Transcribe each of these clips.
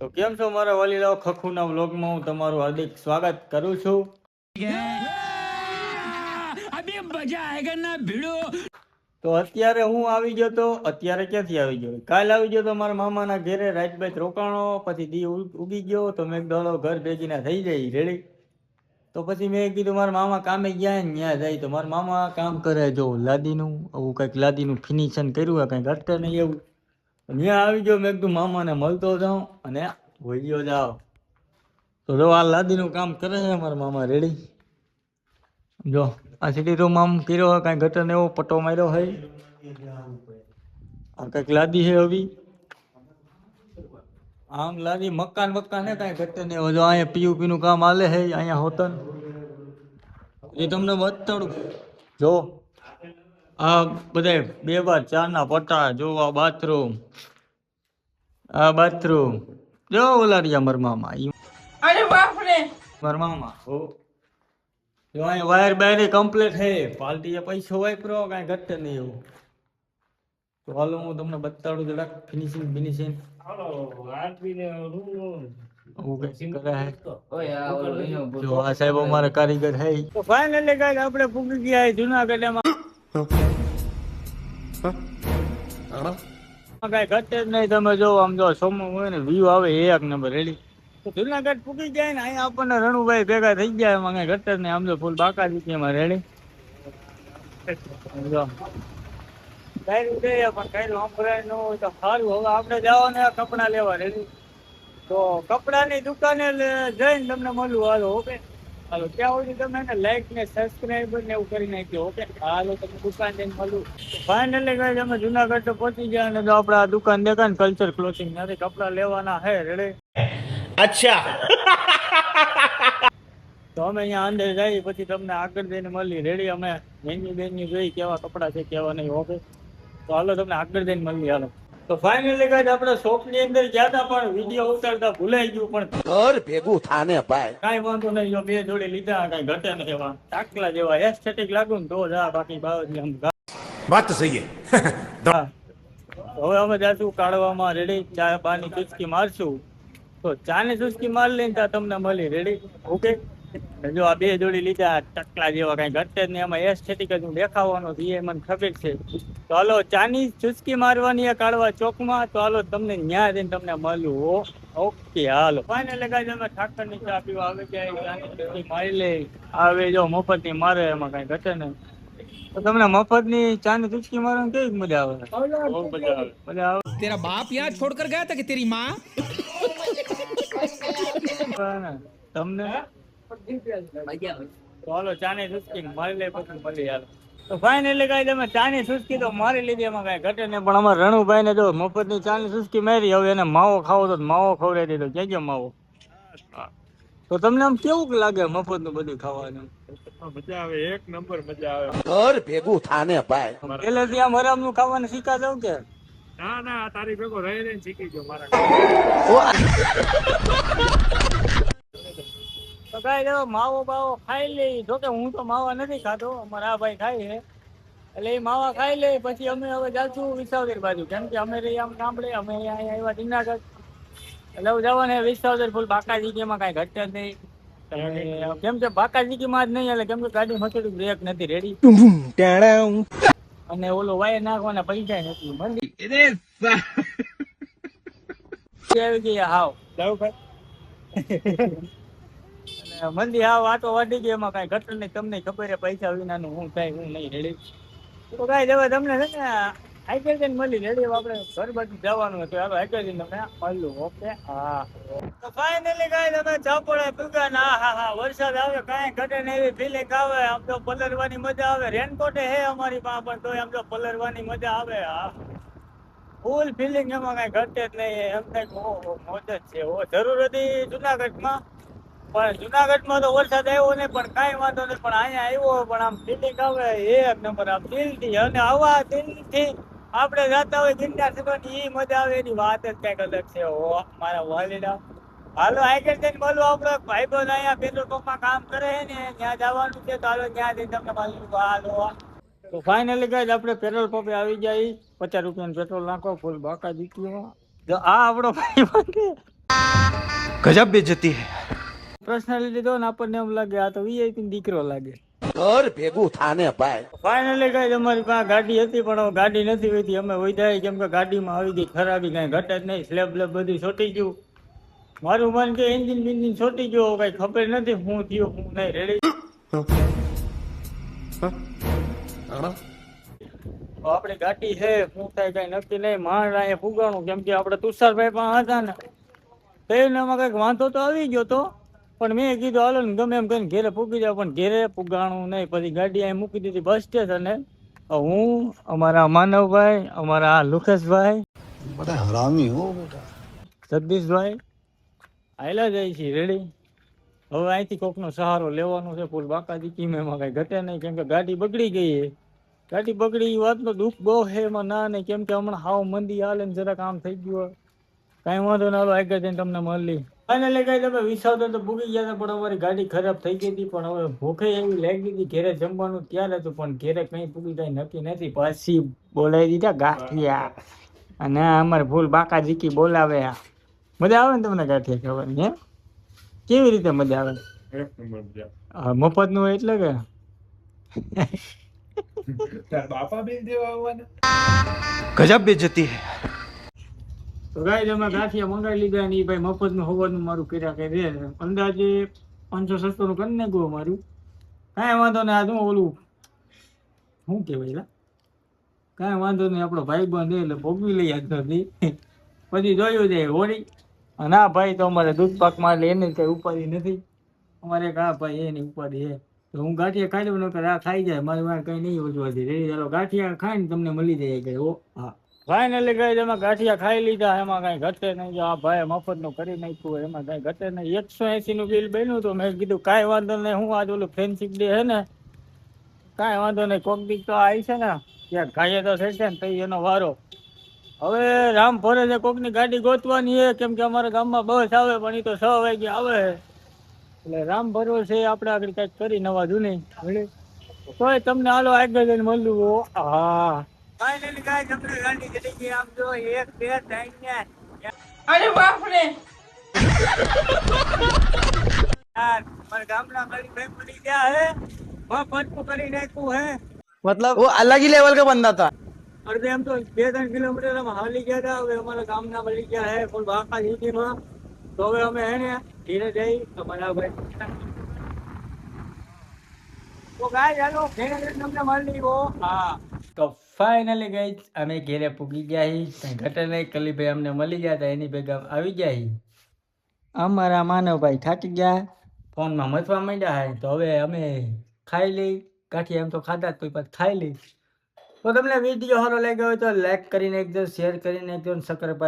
તો કેમ છો મારા વાલીલાઓ, ખખુના વ્લોગમાં હું તમારું હાર્દિક સ્વાગત કરું છું। તો અત્યારે હું આવી ગયો તો અત્યારે ક્યાંથી આવી ગયો, કાલ આવી ગયો તો મારા મામાના ઘેરે રાત બાત રોકાણો, પછી દી ઉગી ગયો તો મેં દોડો ઘર ભેગીના થઈ જાય રેડી। તો પછી મેં કીધું મારા મામા કામે ગયા ને ત્યાં જાય, તો મારા મામા કામ કરે જો લાદીનું, આવું કંઈક લાદીનું ફિનિશન કર્યું હોય કંઈક અટકે નહીં એવું। ત્યાં આવી ગયો, મેં કીધું મામાને મળતો જાઉં અને વળ્યો જાઓ। તો જો આ લાદીનું કામ કરે છે મારા મામા રેડી। જો આ સીટી રૂમ આમ કર્યો હોય, કાંઈ ગટર ને એવો પટ્ટો માર્યો હોય, આ કંઈક લાદી છે હવે આમ લાદી મકાન હે, કાંઈ ગટર ને જો અહીંયા પીયુપી નું કામ હાલે છે અહીંયા હોતન, એ તમને બતાડું। જો આ બધા 2x4 ના પટ્ટા, જો આ બાથરૂમ, જો ઓલારિયા મારા મામા, અરે બાપ રે મારા મામા હો। જો અહીં વાયર બાયર કમ્પ્લીટ હે, પાલટી પૈસો વાપરો કાંઈ ઘટે નહીં એવું। તો હાલો હું તમને બતાડું જરાક ફિનિશિંગ ફિનિશિંગ જો આ સાહેબ અમારે કારીગર હે। તો ફાઇનલી ગાઈસ આપણે પૂગી ગયા જુનાગઢ માં, કાંઈ ઘટે જ નહીં। તમે જો આમ જો સોમો હોય ને વ્યૂ આવે એક નંબર રેડી। તો જુનાગઢ પૂકી જાય ને અહીંયા આપણને રણુભાઈ ભેગા થઈ ગયા, એમાં કઈ ઘટે જ નહીં। આમ તો ફૂલ બાકા દીધી એમાં રેડી। પણ કઈ વાપરાય ન હોય તો સારું। હવે આપણે જવાના કપડા લેવા રેડી। તો કપડાની દુકાને જઈને તમને મળું, હાલો ઓકે। હાલો ત્યાં સુધી તમે એને લાઈક ને સબસ્ક્રાઈબ ને એવું કરી નાખ્યો ઓકે। હાલો તમે દુકાન જઈને મળું। ફાઇનલી ગાઈસ અમે જુનાગઢ તો પહોંચી ગયા, અને જો આપણે આ દુકાન દેખાય ને કલ્ચર ક્લોથિંગ, ત્યાંથી કપડા લેવાના હે રેડી। અચ્છા તો અમે અહીંયા અંદર જઈએ પછી તમને આગળ જઈને મળી રેડી। અમે મેન્યુ જોઈ કેવા કપડા છે કેવા નહીં ઓકે। તો હાલો તમને આગળ જઈને મળી હાલો। તો ફાઇનલી ગાઈસ આપણે શોપ ની અંદર ગયા હતા, પણ વિડીયો ઉતારતા ભૂલાઈ ગયું, પણ ઘર ભેગું થાને ભાઈ કાંઈ વાંધો નહીં। જો 2 જોડી લીધા, કાંઈ ઘટે નહીં, એવા ટાકલા જેવા એસ્થેટિક લાગુ ને તો જા, બાકી બાવજી આમ વાત તો સહી હે। હવે અમે જાશું કાઢવામાં રેડી, ચા બાની ચુસ્કી મારશું। તો ચાની ચુસ્કી માર લઈને ત્યાં તમને મળી રેડી ઓકે। જો આ 2 જોડી લીધા ટકલા જેવા, કઈ ઘટે જ નહીં, એમાં એસ્થેટિક જ દેખાવાનો એ મને ખબર છે। તો હાલો ચાની ચુસ્કી મારવાની એ કાઢવા ચોકમાં, તો હાલો તમને ન્યા જઈને તમને મળું ઓકે। હાલો ફાઇનલી ગાઈસ અમે ઠાકર ની ચા પીવા આવી ગયા, ચાની ચુસ્કી મારી લે આવે, જો મફત ની મારે એમાં કઈ ઘટે નહીં। તો તમને મફત ની ચાની ચુસ્કી મારવાની કેવી મજા આવે? બહુ મજા આવે। तेरा बाप यहाँ छोड़कर गया था कि तेरी माँ? તમને ચાલો ચાની ચુસ્કી મારી લે પછી મળી હાલો। તો ફાઇનલી ગાઈસ અમે ચાની ચુસ્કી તો મારી લીધી, એમાં કઈ ઘટે નહીં। પણ અમારા રણુભાઈ ને જો મફત ની ચાની ચુસ્કી મારી, હવે એને માવો ખાવો તો માવો ખવડાવી દીધો। ક્યાં ગયો માવો? તો તમને આમ કેવું લાગે મફત નું બધું ખાવાનું? મજા આવે, એક નંબર મજા આવે, घर भेगू थाने भाई। પેલેથી આમ હરામ નું ખાવાનું શીખા જાવ કે? ના તારી ભેગો રહી રહીને શીખી ગયો મારા। તો કઈ દેવો માવો બાવો ખાઈ લે, જોકે હું તો માવા નથી ખાતો, અમારા આ ભાઈ ખાય છે, એટલે એ માવા ખાઈ લે પછી અમે હવે જાશું વિસાવદર બાજુ, કેમ કે અમે રહી આમ ગામડે, અમે અહીંયા આવ્યા જુનાગઢ, એટલે જવાને વિસાવદર ફૂલ બાકાજી, એમાં કઈ ઘટે જ નહીં। કેમ કે બાકાજી માં જ નહીં, એટલે કેમ કે ગાડી મચડી બ્રેક નથી રેડી, અને ઓલો વાયર નાખવાના પૈસા નથી મંદી આવી ગઈ હાવ જાવ ભાઈ, મંદી હાવ આટો વાટી ગઈ, એમાં કઈ ઘટે નહીં। તમને ખબર છે પૈસા વિનાનું હું થાય હું નહીં રેડી। તો કઈ હવે તમને છે ને હાઈકેજન મળી રેડી, આપણે ઘર બાજુ જવાનું હતું, હાલો હાઈકેજન તમને મળ્યું ઓકે। હા તો ફાઇનલી ગાઈસ અમે ચાપોડા પૂગા ના, હા વરસાદ આવે કાંઈ ઘટે નહીં એવી ફિલિંગ આવે। આમ તો પલરવાની મજા આવે, રેનકોટે હે અમારી પાસે, પણ તો આમ તો પલરવાની મજા આવે। હા ફૂલ ફિલિંગ, એમાં કઈ ઘટે જ નહીં, એમ થાય મોજ જ છે। જરૂર હતી જુનાગઢમાં, પણ જુનાગઢમાં તો વરસાદ આવ્યો નહીં, પણ કાંઈ વાંધો નહીં, પણ અહીંયા આવ્યો, પણ આમ ફિલિંગ આવે એક નંબર આમ દિલથી। અને આવા દિલથી આપણે જાતા હોય ગિરનાર ચડવાની એ મજા આવે, એની વાત જ કંઈક અલગ છે મારા વાલીડા। હાલો આગળ જઈને બોલો, આપણે ભાઈબંધ અહીંયા પેટ્રોલ પંપમાં કામ કરે છે ને, ત્યાં જવાનું છે, તો હાલો ત્યાં જઈને તમને મળ્યું હાલો। તો ફાઇનલી ગાઈસ આપણે પેટ્રોલ પંપે આવી જાય, 50 રૂપિયાનું પેટ્રોલ નાખો ફૂલ બાકા દીકરીમાં। જો આ આપણો ભાઈબંધ गजब बेइज्जती है પર્સનાલિટી તો ને આપણને એમ લાગે આ તો વીઆઈપી દીકરો લાગે. ઘર ભેગું થાને ભાઈ. ફાઇનલી કઈ અમારી પાસે ગાડી હતી પણ હવે ગાડી નથી હોતી અમે વૈધાય કેમ કે ગાડીમાં આવી ગઈ ખરાબી કઈ ઘટે જ નહીં સ્લેબ બ્લેબ બધું છોટી ગયું મારું મન કે એન્જિન બિન્જિન છોટી ગયો કઈ ખબર નથી હું થયું હું નહીં રેડી આપણી ગાડી છે શું થાય કઈ નક્કી નહીં માંડ અહીંયા ફુગાણું કેમ કે આપણે તુષારભાઈ પણ હતા ને તો એનામાં કઈક વાંધો તો આવી ગયો તો પણ મેં કીધું હાલો ને ગમે એમ કહીને ઘેરે પૂગી જાવ પણ ઘેરે પુગાણું નહીં પછી ગાડી અહીં મૂકી દીધી બસ સ્ટેશને હું અમારા માનવભાઈ અમારા લુકેશભાઈ बड़ा हरामी हो बेटा. જગદીશભાઈ આયલા જાય છે રેડી હવે અહીંથી કોકનો સહારો લેવાનો છે ફૂલ બાકાજી કિમેમાં કઈ ઘટે નહીં કેમ કે ગાડી બગડી ગઈ છે ગાડી બગડી એ વાતનો દુઃખ બહુ છે એમાં ના નહીં કેમ કે હમણાં હાવ મંદી હાલે ને જરાક આમ થઈ ગયું કાંઈ વાંધો ના હાલો આગળ જઈને તમને મળી ફાઇનલી કઈ તમે વિસાવતા તો ભૂગી ગયા હતા પણ અમારી ગાડી ખરાબ થઈ ગઈ હતી પણ હવે ભૂખે એવી લાગી હતી ઘેરે જમવાનું ત્યારે હતું પણ ઘેરે કઈ પૂગી કઈ નક્કી નથી પાછી બોલાવી દીધા ગાંઠિયા અને અમારે ભૂલ બાકા જીકી બોલાવે મજા આવે ને તમને ગાંઠિયા ખાવાની હે કેવી રીતે મજા આવે એક નંબર મજા. હા મફત નું હોય એટલે કે તાર બાપા બિલ દેવા આવવાના. गजब बेइज्जती है તો ગાય અમે ગાંઠિયા મંગાવી લીધા ને એ ભાઈ મફત નું હોવાનું મારું કર્યા કે રે અંદાજે 500-600 નું કરી નાખ્યું મારું કાંઈ વાંધો નહીં આ શું ઓલું શું કહેવાય લા કાંઈ વાંધો નહીં આપણો ભાઈ બંધ એટલે ભોગવી લઈએ આજ નથી પછી જોયું જાય હોળી અને આ ભાઈ તો અમારે દૂધ પાકમાં એટલે એને કઈ ઉપાધિ નથી અમારે એક આ ભાઈ એની ઉપાધિ છે તો હું ગાંઠિયા ખાઈ લઉં નકર આ ખાઈ જાય મારી મારે કઈ નહીં વધવાથી રેડી ચાલો ગાંઠિયા ખાઈને તમને મળી જાય કે ઓ હા ફાઇનલી કઈ તમે ગાંઠિયા ખાઈ લીધા એમાં કઈ ઘટે નહીં જો આ ભાઈ મફત નું કરી નાખ્યું એમાં કઈ ઘટે નહીં 180 નું બિલ બન્યું તો મેં કીધું કાંઈ વાંધો નહીં હું આજ ઓલું ફ્રેન્ડશીપ ડે હે ને કાંઈ વાંધો નહીં કોક દીક તો આવી છે ને ત્યાં ખાઈએ તો થઈ છે ને તો એનો વારો હવે રામ ફરે છે કોકની ગાડી ગોતવાની છે કેમ કે અમારા ગામમાં બસ આવે પણ એ તો 6 વાગે આવે એટલે રામ ભરવો છે આપણે આગળ કંઈક કરી નવા જૂની તોય તમને હાલો આગળ જઈને મળવું હા ફાઇનલી ગાય તમને ગાડી ચડી ગઈ આમ જો 1 2 3 અરે બાપ રે યાર મારા ગામના મારી ભાઈ પડી ગયા હે મફત કરી નાખ્યું હે मतलब वो अलग ही लेवल का बंदा था. અડધે એમ તો 2-3 કિલોમીટર અમે હાલી ગયા હતા હવે અમારા ગામના મળી ગયા હે પણ બાકા સિટીમાં તો હવે અમે હે ને ધીરે જઈ અમારા ભાઈ તો ગાય ચાલો ઘેરે જઈને તમને મળી હો હા તો ફાઇનલી ગઈ અમે ઘેરે પૂગી ગયા હી કઈ ઘટે નહીં કલીભાઈ અમને મળી ગયા હતા એની ભેગા આવી ગયા હી અમારા માનવભાઈ થાકી ગયા ફોનમાં મથવા માંડ્યા હે તો હવે અમે ખાઈ લઈ ગાંઠિયા એમ તો ખાધા તો પછી ખાઈ લઈ તો તમને વિડીયો સારો લાગ્યો હોય તો લાઈક કરી નાખજો શેર કરી નાખજો સબસ્ક્રાઇબ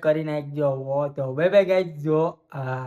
કરી નાખજો તો બાય બાય ગાઈઝ જો હા